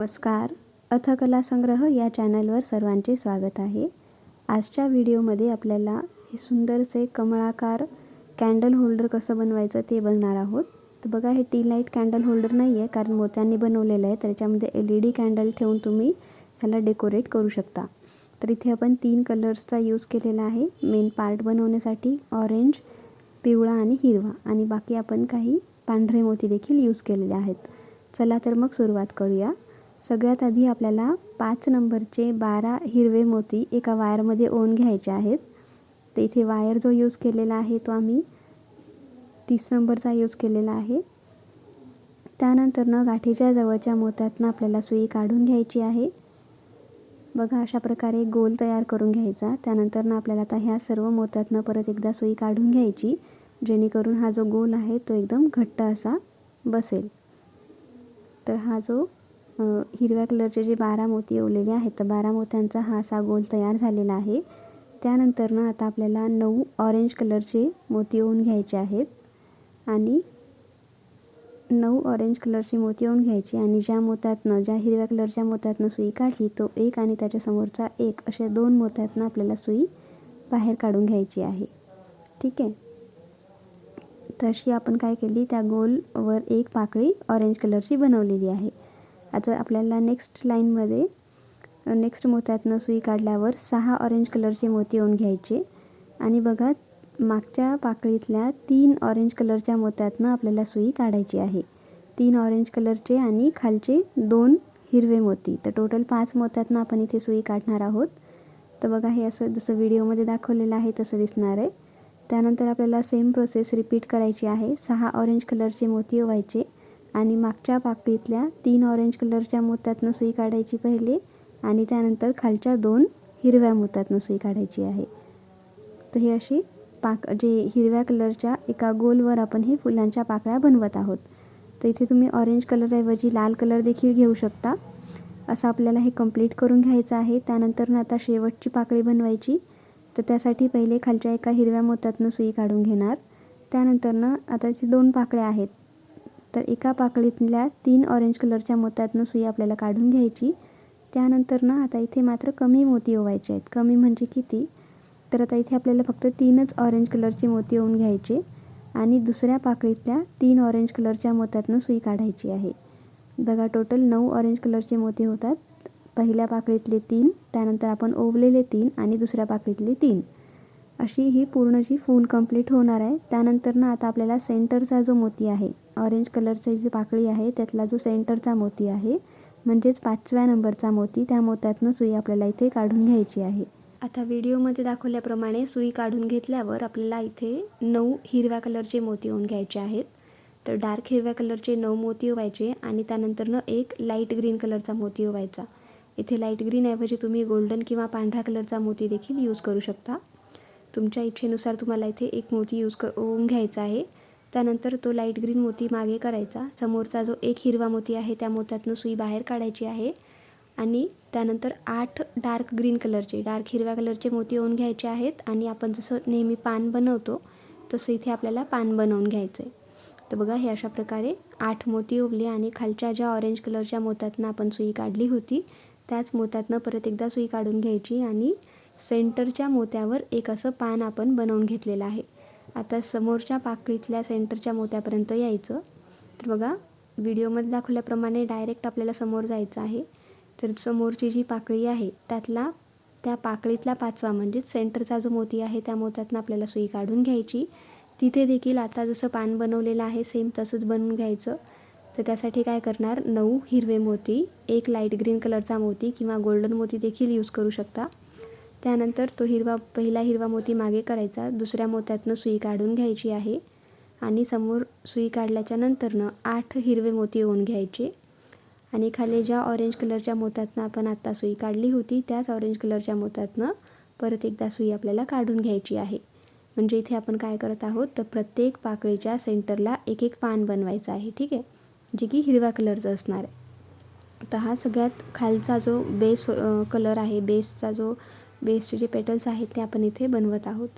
नमस्कार. कला संग्रह या चॅनलवर सर्वांचे स्वागत आहे. आजच्या व्हिडिओमध्ये आपल्याला हे सुंदरसे कमळाकार कॅन्डल होल्डर कसं बनवायचं ते बघणार आहोत. तर बघा, हे टी लाईट कॅन्डल होल्डर नाही आहे, कारण मोत्यांनी बनवलेलं आहे. त्याच्यामध्ये LED कॅन्डल ठेवून तुम्ही ह्याला डेकोरेट करू शकता. तर इथे आपण 3 कलर्सचा यूज केलेला आहे मेन पार्ट बनवण्यासाठी: ऑरेंज, पिवळा आणि हिरवा. आणि बाकी आपण काही पांढरे मोती देखील यूज केलेले आहेत. चला तर मग सुरुवात करूया. सगळ्यात आधी आपल्याला 5 नंबरचे 12 हिरवे मोती एका वायरमध्ये ओवून घ्यायचे आहेत. तर इथे वायर जो यूज केलेला आहे तो आम्ही 30 नंबरचा यूज केलेला आहे. त्यानंतर गाठीच्या जवळच्या मोत्यातनं आपल्याला सुई काढून घ्यायची आहे. बघा, अशा प्रकारे गोल तयार करून घ्यायचा. त्यानंतर आपल्याला आता ह्या सर्व मोत्यातनं परत एकदा सुई काढून घ्यायची, जेणेकरून हा जो गोल आहे तो एकदम घट्ट असा बसेल. तर हा जो हिरव्या कलरचे जे 12 मोती ओवलेले आहेत, तर 12 मोत्यांचा हा असा गोल तयार झालेला आहे. त्यानंतर आता आपल्याला 9 ऑरेंज कलरचे मोती ओवून घ्यायचे आहेत आणि 9 ऑरेंज कलरची मोती ओवून घ्यायची. आणि ज्या हिरव्या कलरच्या मोत्यातनं सुई काढली तो एक आणि त्याच्यासमोरचा एक, असे 2 मोत्यातनं आपल्याला सुई बाहेर काढून घ्यायची आहे. ठीक आहे. तशी आपण काय केली, त्या गोलवर एक पाकळी ऑरेंज कलरची बनवलेली आहे. आता आपल्याला नेक्स्ट मोत्यातनं सुई काढल्यावर 6 ऑरेंज कलरचे मोती ओवून घ्यायचे. आणि बघा, मागच्या पाकळीतल्या 3 ऑरेंज कलरच्या मोत्यातनं आपल्याला सुई काढायची आहे. 3 ऑरेंज कलरचे आणि खालचे 2 हिरवे मोती, तर टोटल 5 मोत्यातनं आपण इथे सुई काढणार आहोत. तर बघा, हे असं जसं व्हिडिओमध्ये दाखवलेलं आहे तसं दिसणार आहे. त्यानंतर आपल्याला सेम प्रोसेस रिपीट करायची आहे. 6 ऑरेंज कलरचे मोती ओवायचे आणि मागच्या पाकळीतल्या 3 ऑरेंज कलरच्या मोत्यातनं सुई काढायची पहिले, आणि त्यानंतर खालच्या 2 हिरव्या मोत्यातनं सुई काढायची आहे. तर ही अशी जे हिरव्या कलरच्या एका गोलवर आपण हे फुलांच्या पाकळ्या बनवत आहोत. तर इथे तुम्ही ऑरेंज कलरऐवजी लाल कलर देखील घेऊ शकता. असं आपल्याला हे कंप्लीट करून घ्यायचं आहे. त्यानंतर आता शेवटची पाकळी बनवायची. तर त्यासाठी पहिले खालच्या एका हिरव्या मोत्यातनं सुई काढून घेणार. त्यानंतर आता इथे 2 पाकळ्या आहेत, तर एका पाकळीतल्या 3 ऑरेंज कलरच्या मोत्यातनं सुई आपल्याला काढून घ्यायची. त्यानंतर आता इथे मात्र कमी मोती ओवायचे आहेत. कमी म्हणजे किती, तर आता इथे आपल्याला फक्त 3च ऑरेंज कलरचे मोती ओवून घ्यायचे आणि दुसऱ्या पाकळीतल्या 3 ऑरेंज कलरच्या मोत्यातनं सुई काढायची आहे. बघा, टोटल 9 ऑरेंज कलरचे मोती होतात. पहिल्या पाकळीतले 3, त्यानंतर आपण ओवलेले 3 आणि दुसऱ्या पाकळीतले 3, अशी ही पूर्ण जी फूल कंप्लीट होणार आहे. त्यानंतर आता आपल्याला सेंटरचा जो मोती आहे, ऑरेंज कलरची जी पाकळी आहे त्यातला जो सेंटरचा मोती आहे, म्हणजेच 5व्या नंबरचा मोती, त्या मोत्यातनं सुई आपल्याला इथे काढून घ्यायची आहे. आता व्हिडिओमध्ये दाखवल्याप्रमाणे सुई काढून घेतल्यावर आपल्याला इथे 9 हिरव्या कलरचे मोती ओवून घ्यायचे आहेत. तर डार्क हिरव्या कलरचे 9 मोती ओवायचे आणि त्यानंतर एक लाईट ग्रीन कलरचा मोती ओवायचा. इथे लाईट ग्रीनऐवजी तुम्ही गोल्डन किंवा पांढऱ्या कलरचा मोती देखील यूज करू शकता. तुमच्या इच्छेनुसार तुम्हाला इथे एक मोती ओवून घ्यायचा आहे. त्यानंतर तो लाईट ग्रीन मोती मागे करायचा. समोरचा जो एक हिरवा मोती आहे त्या मोत्यातनं सुई बाहेर काढायची आहे. आणि त्यानंतर 8 डार्क हिरव्या कलरचे मोती ओवून घ्यायचे आहेत. आणि आपण जसं नेहमी पान बनवतो तसं इथे आपल्याला पान बनवून घ्यायचं आहे. तर बघा, हे अशा प्रकारे 8 मोती ओवले आणि खालच्या ज्या ऑरेंज कलरच्या मोत्यातनं आपण सुई काढली होती त्याच मोत्यातनं परत एकदा सुई काढून घ्यायची आणि सेंटरच्या मोत्यावर एक असं पान आपण बनवून घेतलेलं आहे. आता समोरच्या पाकळीतल्या सेंटरच्या मोत्यापर्यंत यायचं. तर बघा, व्हिडिओमध्ये दाखवल्याप्रमाणे डायरेक्ट आपल्याला समोर जायचं आहे. तर समोरची जी पाकळी आहे त्या पाकळीतला 5वा म्हणजेच सेंटरचा जो मोती आहे त्या मोत्यातनं आपल्याला सुई काढून घ्यायची. तिथे देखील आता जसं पान बनवलेलं आहे सेम तसंच बनवून घ्यायचं. तर त्यासाठी काय करणार, 9 हिरवे मोती, एक लाईट ग्रीन कलरचा मोती किंवा गोल्डन मोती देखील यूज करू शकता. त्यानंतर तो पहिला हिरवा मोती मागे करायचा, दुसऱ्या मोत्यातनं सुई काढून घ्यायची आहे आणि समोर सुई काढल्याच्या नंतरनं 8 हिरवे मोती ओवून घ्यायचे आणि खाली ज्या ऑरेंज कलरच्या मोत्यातनं आपण आत्ता सुई काढली होती त्याच ऑरेंज कलरच्या मोत्यातनं परत एकदा सुई आपल्याला काढून घ्यायची आहे. म्हणजे इथे आपण काय करत आहोत, तर प्रत्येक पाकळीच्या सेंटरला एक एक पान बनवायचं आहे. ठीक आहे, जे की हिरव्या कलरचं असणार आहे. तर हा सगळ्यात खालचा जो बेस कलर आहे, बेसचे जे पेटल्स आहेत ते आपण इथे बनवत आहोत.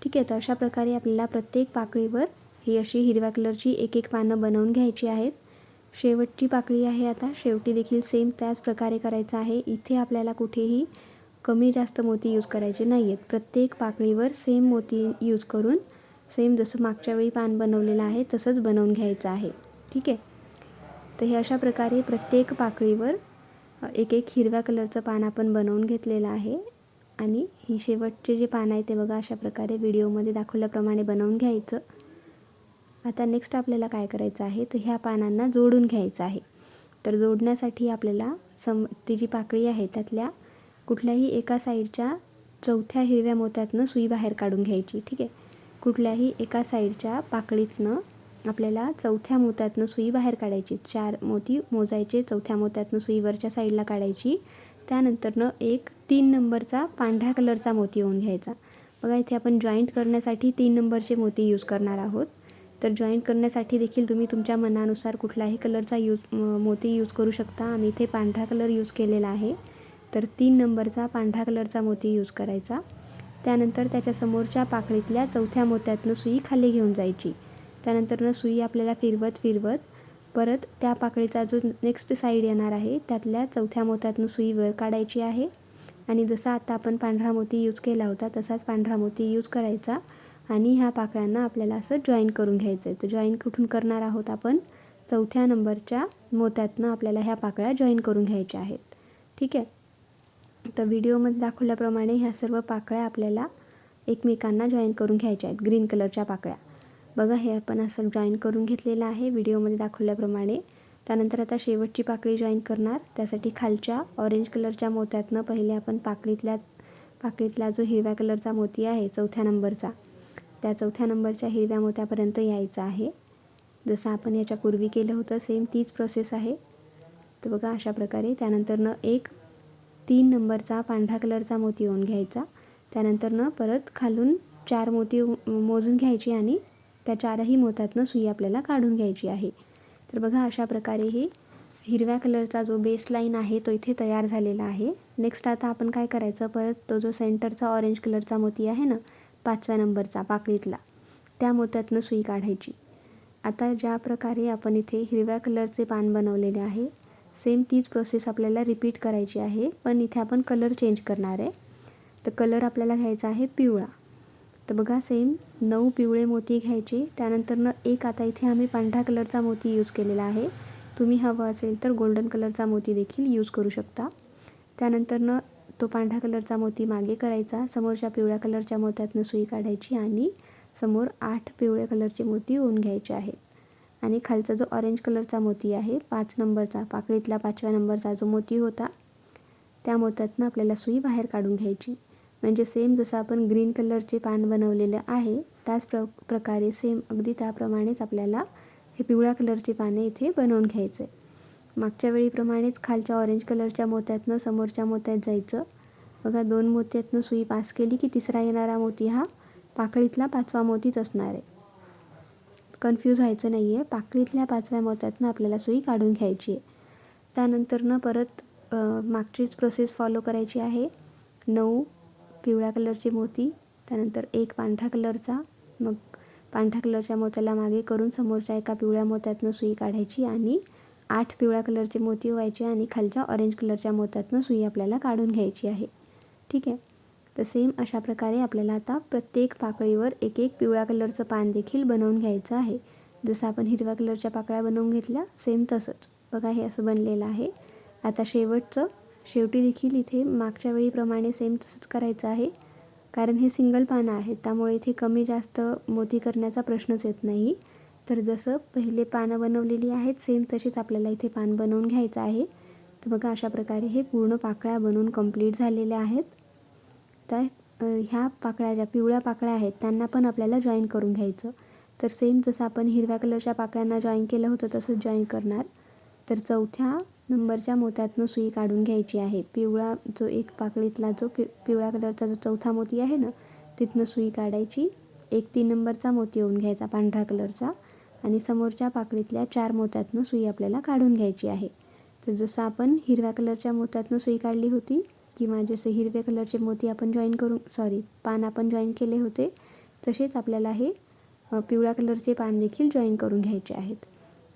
ठीक आहे. तर अशा प्रकारे आपल्याला प्रत्येक पाकळीवर ही अशी हिरव्या कलरची एक एक पानं बनवून घ्यायची आहेत. शेवटची पाकळी आहे. आता शेवटी देखील सेम त्याच प्रकारे करायचं आहे. इथे आपल्याला कुठेही कमी जास्त मोती यूज करायचे नाही आहेत. प्रत्येक पाकळीवर सेम मोती यूज करून सेम जसं मागच्या वेळी पान बनवलेलं आहे तसंच बनवून घ्यायचं आहे. ठीक आहे. तर हे अशा प्रकारे प्रत्येक पाकळीवर एक एक हिरव्या कलरचं पान आपण बनवून घेतलेलं आहे. आणि ही शेवटचे जे पान आहे ते बघा अशा प्रकारे व्हिडिओमध्ये दाखवल्याप्रमाणे बनवून घ्यायचं. आता नेक्स्ट आपल्याला काय करायचं आहे तर ह्या पानांना जोडून घ्यायचं आहे. तर जोडण्यासाठी आपल्याला ती जी पाकळी आहे त्यातल्या कुठल्याही एका साईडच्या चौथ्या हिरव्या मोत्यातनं सुई बाहेर काढून घ्यायची. ठीक आहे. कुठल्याही एका साईडच्या पाकळीतनं आपल्याला चौथ्या मोत्यातनं सुई बाहेर काढायची. 4 मोती मोजायचे. चौथ्या मोत्यातनं सुई वरच्या साईडला काढायची. त्यानंतरनं एक 3 नंबरचा पांढऱ्या कलरचा मोती येऊन घ्यायचा. बघा इथे आपण जॉईंट करण्यासाठी 3 नंबरचे मोती यूज करणार आहोत. तर जॉईंट करण्यासाठी देखील तुम्ही तुमच्या मनानुसार कुठलाही कलरचा मोती यूज करू शकता. आम्ही इथे पांढरा कलर यूज केलेला आहे. तर 3 नंबरचा पांढरा कलरचा मोती यूज करायचा. त्यानंतर त्याच्या समोरच्या पाकळीतल्या चौथ्या मोत्यातनं सुई खाली घेऊन जायची. त्यानंतरनं सुई आपल्याला फिरवत परत त्या पाकळीचा जो नेक्स्ट साईड येणार आहे त्यातल्या चौथ्या मोत्यातनं सुई वर काढायची आहे. आणि जसा आता आपण पांढरा मोती यूज केला होता तसाच पांढरा मोती यूज करायचा. आणि ह्या पाकळ्यांना आपल्याला असं जॉईन करून घ्यायचं आहे. तर जॉईन कुठून करणार आहोत आपण? चौथ्या नंबरच्या मोत्यातनं आपल्याला ह्या पाकळ्या जॉईन करून घ्यायच्या आहेत. ठीक आहे. तर व्हिडिओमध्ये दाखवल्याप्रमाणे ह्या सर्व पाकळ्या आपल्याला एकमेकांना जॉईन करून घ्यायच्या आहेत. ग्रीन कलरच्या पाकळ्या बघा हे आपण असं जॉईन करून घेतलेलं आहे व्हिडिओमध्ये दाखवल्याप्रमाणे. त्यानंतर आता शेवटची पाकळी जॉईन करणार. त्यासाठी खालच्या ऑरेंज कलरच्या मोत्यातनं पहिले आपण पाकळीतला जो हिरव्या कलरचा मोती आहे चौथ्या नंबरचा त्या चौथ्या नंबरच्या हिरव्या मोत्यापर्यंत यायचं आहे. जसं आपण याच्यापूर्वी केलं होतं सेम तीच प्रोसेस आहे. तर बघा अशा प्रकारे. त्यानंतरनं एक 3 नंबरचा पांढरा कलरचा मोती येऊन घ्यायचा. त्यानंतरनं परत खालून 4 मोती मोजून घ्यायची आणि त्या 4ही मोत्यातनं सुई आपल्याला काढून घ्यायची आहे. तर बघा अशा प्रकारे ही हिरव्या कलरचा जो बेसलाईन आहे तो इथे तयार झालेला आहे. नेक्स्ट आता आपण काय करायचं परत तो जो सेंटरचा ऑरेंज कलरचा मोती आहे ना 5व्या नंबरचा पाकळीतला त्या मोत्यातनं सुई काढायची. आता ज्या प्रकारे आपण इथे हिरव्या कलरचे पान बनवलेले आहे सेम तीच प्रोसेस आपल्याला रिपीट करायची आहे. पण इथे आपण कलर चेंज करणार आहे. तर कलर आपल्याला घ्यायचा आहे पिवळा. तर बघा सेम 9 पिवळे मोती घ्यायचे. त्यानंतरनं एक आता इथे आम्ही पांढऱ्या कलरचा मोती यूज केलेला आहे. तुम्ही हवं असेल तर गोल्डन कलरचा मोती देखील यूज करू शकता. त्यानंतरनं तो पांढऱ्या कलरचा मोती मागे करायचा. समोरच्या पिवळ्या कलरच्या मोत्यातनं सुई काढायची आणि समोर 8 पिवळे कलरचे मोती होऊन घ्यायचे आहेत. आणि खालचा जो ऑरेंज कलरचा मोती आहे 5 नंबरचा पाकळीतला 5व्या नंबरचा जो मोती होता त्या मोत्यातनं आपल्याला सुई बाहेर काढून घ्यायची. म्हणजे सेम जसं आपण ग्रीन कलरचे पान बनवलेलं आहे त्याच प्रकारे सेम अगदी त्याप्रमाणेच आपल्याला हे पिवळ्या कलरचे पाने इथे बनवून घ्यायचं आहे. मागच्या वेळीप्रमाणेच खालच्या ऑरेंज कलरच्या मोत्यातनं समोरच्या मोत्यात जायचं. बघा 2 मोत्यातनं सुई पास केली की तिसरा येणारा मोती हा पाकळीतला 5वा मोतीच असणार आहे. कन्फ्यूज व्हायचं नाही आहे. पाकळीतल्या 5व्या मोत्यातनं आपल्याला सुई काढून घ्यायची आहे. त्यानंतरनं परत मागचीच प्रोसेस फॉलो करायची आहे. 9 पिवळ्या कलरचे मोती त्यानंतर एक पांढऱ्या कलरचा मग पांढऱ्या कलरच्या मोत्याला मागे करून समोरच्या एका पिवळ्या मोत्यातनं सुई काढायची आणि 8 पिवळ्या कलरचे मोती व्हायचे आणि खालच्या ऑरेंज कलरच्या मोत्यातनं सुई आपल्याला काढून घ्यायची आहे. ठीक आहे. तर सेम अशा प्रकारे आपल्याला आता प्रत्येक पाकळीवर एक एक पिवळ्या कलरचं पान देखील बनवून घ्यायचं आहे. जसं आपण हिरव्या कलरच्या पाकळ्या बनवून घेतल्या सेम तसंच. बघा हे असं बनलेलं आहे. आता शेवटी देखील इथे मागच्या वेळीप्रमाणे सेम तसंच करायचं आहे. कारण हे सिंगल पानं आहेत त्यामुळे इथे कमी जास्त मोती करण्याचा प्रश्नच येत नाही. तर जसं पहिले पानं बनवलेली आहेत सेम तशीच आपल्याला इथे पान बनवून घ्यायचं आहे. तर बघा अशा प्रकारे हे पूर्ण पाकळ्या बनवून कंप्लीट झालेल्या आहेत. तर ह्या पाकळ्या ज्या पिवळ्या पाकळ्या आहेत त्यांना पण आपल्याला जॉईन करून घ्यायचं. तर सेम जसं आपण हिरव्या कलरच्या पाकळ्यांना जॉईन केलं होतं तसंच जॉईन करणार. तर चौथ्या नंबरच्या मोत्यातनं सुई काढून घ्यायची आहे. पिवळा जो एक पाकळीतला जो पिवळ्या कलरचा जो चौथा मोती आहे ना तिथनं सुई काढायची. एक 3 नंबरचा मोती येऊन घ्यायचा पांढऱ्या कलरचा आणि समोरच्या पाकळीतल्या 4 मोत्यातनं सुई आपल्याला काढून घ्यायची आहे. तर जसं आपण हिरव्या कलरच्या मोत्यातनं सुई काढली होती किंवा जसे हिरव्या कलरचे मोती आपण पान आपण जॉईन केले होते तसेच आपल्याला हे पिवळ्या कलरचे पान देखील जॉईन करून घ्यायचे आहेत.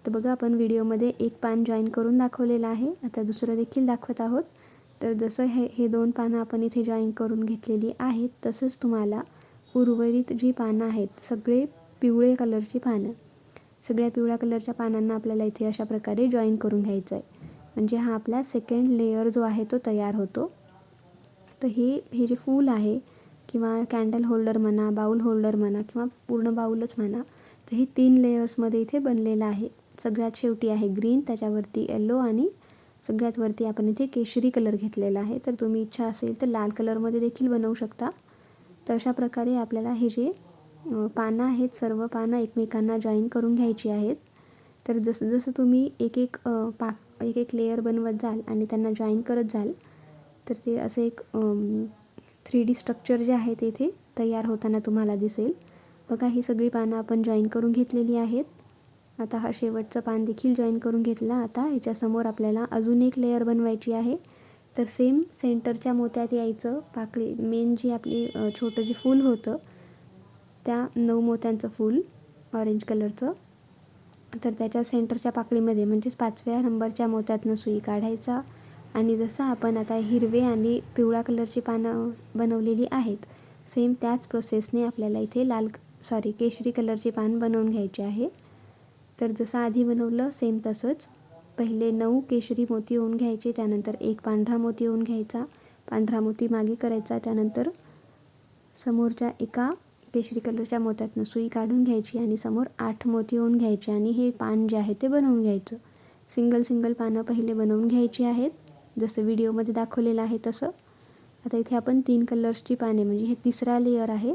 तर बघा आपण व्हिडिओमध्ये एक पान जॉईन करून दाखवलेलं आहे. आता दुसरं देखील दाखवत आहोत. तर जसं हे 2 पानं आपण इथे जॉईन करून घेतलेली आहेत, तसंच तुम्हाला उर्वरित जी पानं आहेत सगळे पिवळे कलरची पानं, सगळ्या पिवळ्या कलरच्या पानांना आपल्याला इथे अशा प्रकारे जॉईन करून घ्यायचं आहे. म्हणजे हा आपला सेकंड लेयर जो आहे तो तयार होतो. तर हे जे फूल आहे किंवा कॅन्डल होल्डर म्हणा, बाउल होल्डर म्हणा किंवा पूर्ण बाउलच म्हणा, तर हे 3 लेयर्समध्ये इथे बनलेलं आहे. सगळ्यात शेवटी आहे ग्रीन, त्याच्यावरती येलो आणि सगळ्यात वरती आपण इथे केशरी कलर घेतलेला आहे. तर तुम्ही इच्छा असेल तर लाल कलरमध्ये देखील बनवू शकता. तर अशा प्रकारे आपल्याला हे जे पानं आहेत, सर्व पानं एकमेकांना जॉईन करून घ्यायची आहेत. तर जसं जसं तुम्ही एक एक लेयर बनवत जाल आणि त्यांना जॉईन करत जाल, तर ते असे एक 3D स्ट्रक्चर जे आहे ते इथे तयार होताना तुम्हाला दिसेल. बघा ही सगळी पानं आपण जॉईन करून घेतलेली आहेत. आता हा शेवटचं पान देखील जॉईन करून घेतला. आता ह्याच्यासमोर आपल्याला अजून एक लेयर बनवायची आहे. तर सेम सेंटरच्या मोत्यात यायचं. पाकळी मेन जी आपली छोटं जे फूल होतं, त्या 9 मोत्यांचं फूल ऑरेंज कलरचं, तर त्याच्या सेंटरच्या पाकळीमध्ये म्हणजेच 5व्या नंबरच्या मोत्यातनं सुई काढायचा. आणि जसं आपण आता हिरवे आणि पिवळ्या कलरची पानं बनवलेली आहेत, सेम त्याच प्रोसेसने आपल्याला इथे केशरी कलरची पान बनवून घ्यायची आहे. तर जसं आधी बनवलं सेम तसंच पहिले 9 केशरी मोती होऊन घ्यायचे, त्यानंतर एक पांढरा मोती होऊन घ्यायचा, पांढरा मोती मागे करायचा, त्यानंतर समोरच्या एका केशरी कलरच्या मोत्यातनं सुई काढून घ्यायची आणि समोर 8 मोती होऊन घ्यायचे आणि हे पान जे आहे ते बनवून घ्यायचं. सिंगल पानं पहिले बनवून घ्यायची आहेत, जसं व्हिडिओमध्ये दाखवलेलं आहे तसं. आता इथे आपण 3 कलर्सची पाने, म्हणजे हे तिसरा लेयर आहे.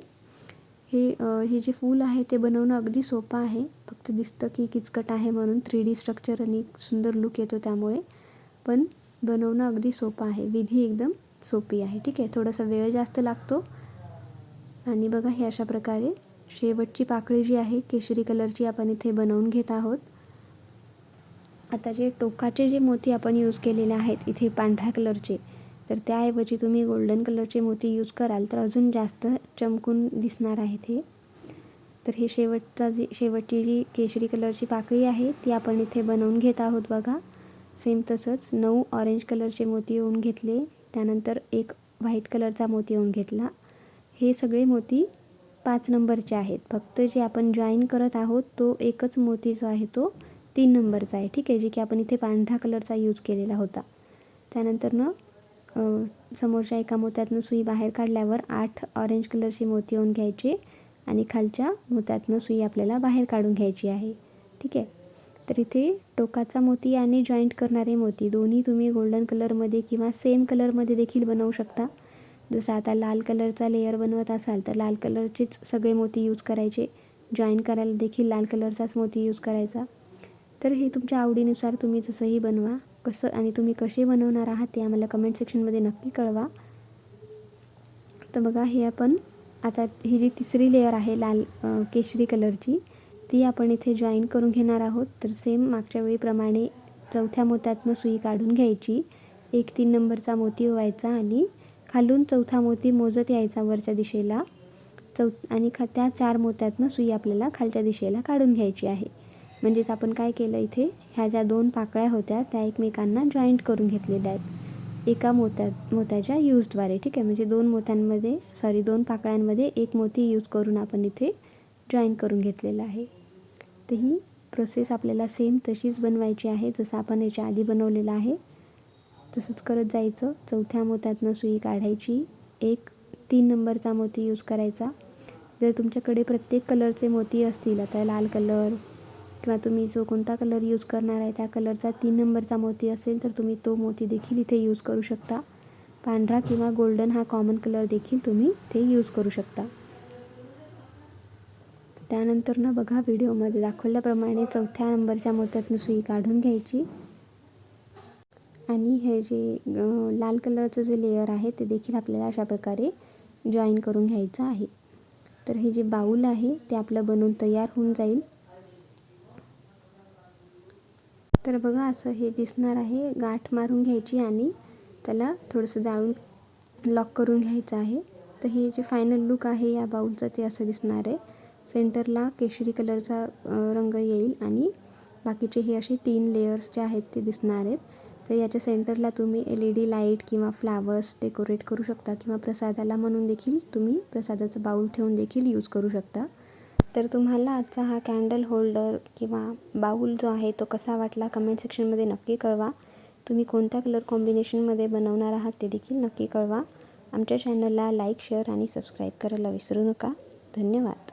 हे जे फूल आहे ते बनवणं अगदी सोपं आहे. फक्त दिसतं की किचकट आहे म्हणून 3D स्ट्रक्चर आणि सुंदर लुक येतो त्यामुळे, पण बनवणं अगदी सोपं आहे. विधी एकदम सोपी आहे. ठीक आहे, थोडासा वेळ जास्त लागतो. आणि बघा हे अशा प्रकारे शेवटची पाकळी जी आहे केशरी कलरची आपण इथे बनवून घेत आहोत. आता जे टोकाचे जे मोती आपण यूज केलेले आहेत इथे पांढऱ्या कलरचे, तर त्याऐवजी तुम्ही गोल्डन कलरचे मोती यूज कराल तर अजून जास्त चमकून दिसणार आहेत हे. तर हे शेवटची जी केशरी कलरची पाकळी आहे ती आपण इथे बनवून घेत आहोत. बघा सेम तसंच 9 ऑरेंज कलरचे मोती येऊन घेतले, त्यानंतर एक व्हाईट कलरचा मोती येऊन घेतला. हे सगळे मोती 5 नंबरचे आहेत. फक्त जे आपण जॉईन करत आहोत तो एकच मोती जो आहे तो 3 नंबरचा आहे. ठीक आहे, जे की आपण इथे पांढऱ्या कलरचा यूज केलेला होता. त्यानंतर समोरच्या एका मोत्यातनं सुई बाहेर काढल्यावर 8 ऑरेंज कलरचे मोती येऊन घ्यायचे आणि खालच्या मोत्यातनं सुई आपल्याला बाहेर काढून घ्यायची आहे. ठीक आहे, तर इथे टोकाचा मोती आणि जॉईंट करणारे मोती दोन्ही तुम्ही गोल्डन कलरमध्ये किंवा सेम कलरमध्ये देखील बनवू शकता. जसं आता लाल कलरचा लेयर बनवत असाल तर लाल कलरचेच सगळे मोती यूज करायचे, जॉईन करायला देखील लाल कलरचाच मोती यूज करायचा. तर हे तुमच्या आवडीनुसार तुम्ही जसंही बनवा. कसं आणि तुम्ही कसे बनवणार आहात ते आम्हाला कमेंट सेक्शनमध्ये नक्की कळवा. तर बघा हे आपण आता ही जी तिसरी लेयर आहे लाल केशरी कलरची, ती आपण इथे जॉईन करून घेणार आहोत. तर सेम मागच्या वेळीप्रमाणे चौथ्या मोत्यातनं सुई काढून घ्यायची, एक 3 नंबरचा मोती ओवायचा आणि खालून चौथा मोती मोजत यायचा वरच्या दिशेला आणि त्या 4 मोत्यातनं सुई आपल्याला खालच्या दिशेला काढून घ्यायची आहे. म्हणजेच आपण काय केलं इथे, ह्या ज्या 2 पाकळ्या होत्या त्या एकमेकांना जॉईंट करून घेतलेल्या आहेत एका मोत्याच्या यूजद्वारे. ठीक आहे, म्हणजे 2 पाकळ्यांमध्ये एक मोती यूज करून आपण इथे जॉईन करून घेतलेलं आहे. तर ही प्रोसेस आपल्याला सेम तशीच बनवायची आहे जसं आपण याच्या आधी बनवलेलं आहे. तसंच करत जायचं. चौथ्या मोत्यातनं सुई काढायची, एक 3 नंबरचा मोती यूज करायचा. जर तुमच्याकडे प्रत्येक कलरचे मोती असतील, आता लाल कलर किंवा तुम्ही जो कोणता कलर यूज करणार आहे त्या कलरचा 3 नंबरचा मोती असेल तर तुम्ही तो मोती देखील इथे यूज करू शकता. पांढरा किंवा गोल्डन हा कॉमन कलर देखील तुम्ही इथे यूज करू शकता. त्यानंतर बघा व्हिडिओमध्ये दाखवल्याप्रमाणे चौथ्या नंबरच्या मोत्यातनं सुई काढून घ्यायची आणि हे जे लाल कलरचं जे लेयर आहे ते देखील आपल्याला अशा प्रकारे जॉईन करून घ्यायचं आहे. तर हे जे बाऊल आहे ते आपलं बनवून तयार होऊन जाईल. तर बघा असं हे दिसणार आहे. गाठ मारून घ्यायची आणि त्याला थोडंसं जाळून लॉक करून घ्यायचं आहे. तर हे जे फायनल लुक आहे या बाऊलचं ते असं दिसणार आहे. सेंटरला केशरी कलरचा रंग येईल आणि बाकीचे हे असे 3 लेयर्स जे आहेत ते दिसणार आहेत. तर याच्या सेंटरला तुम्ही LED लाईट किंवा फ्लावर्स डेकोरेट करू शकता किंवा प्रसादाला म्हणून देखील तुम्ही प्रसादाचं बाऊल ठेवून देखील यूज करू शकता. तर तुम्हाला आजचा हा कॅन्डल होल्डर किंवा बाऊल जो आहे तो कसा वाटला कमेंट सेक्शनमध्ये नक्की कळवा. तुम्ही कोणत्या कलर कॉम्बिनेशनमध्ये बनवणार आहात ते देखील नक्की कळवा. आमच्या चॅनलला लाईक, शेअर आणि सबस्क्राईब करायला विसरू नका. धन्यवाद.